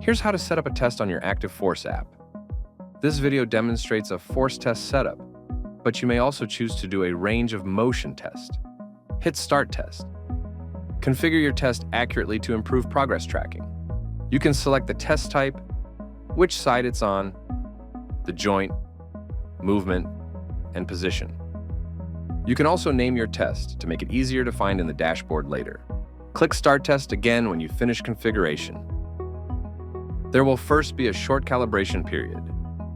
Here's how to set up a test on your ActivForce app. This video demonstrates a force test setup, but you may also choose to do a range of motion test. Hit Start Test. Configure your test accurately to improve progress tracking. You can select the test type, which side it's on, the joint, movement, and position. You can also name your test to make it easier to find in the dashboard later. Click Start Test again when you finish configuration. There will first be a short calibration period.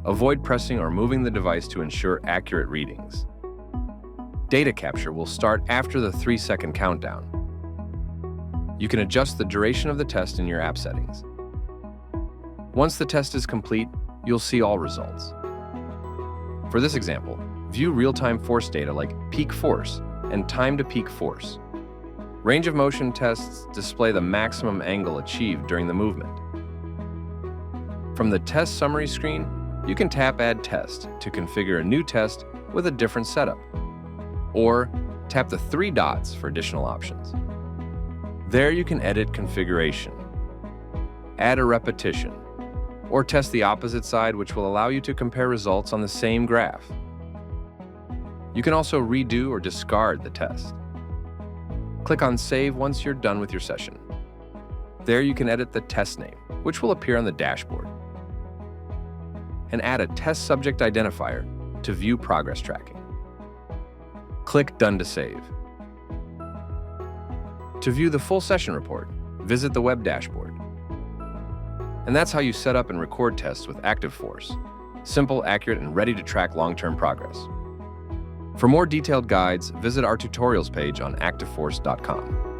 Avoid pressing or moving the device to ensure accurate readings. Data capture will start after the 3-second countdown. You can adjust the duration of the test in your app settings. Once the test is complete, you'll see all results. For this example, view real-time force data like peak force and time to peak force. Range of motion tests display the maximum angle achieved during the movement. From the test summary screen, you can tap Add Test to configure a new test with a different setup, or tap the 3 dots for additional options. There you can edit configuration, add a repetition, or test the opposite side, which will allow you to compare results on the same graph. You can also redo or discard the test. Click on Save once you're done with your session. There you can edit the test name, which will appear on the dashboard, and add a test subject identifier to view progress tracking. Click Done to save. To view the full session report, visit the web dashboard. And that's how you set up and record tests with ActivForce. Simple, accurate, and ready to track long-term progress. For more detailed guides, visit our tutorials page on ActivForce.com.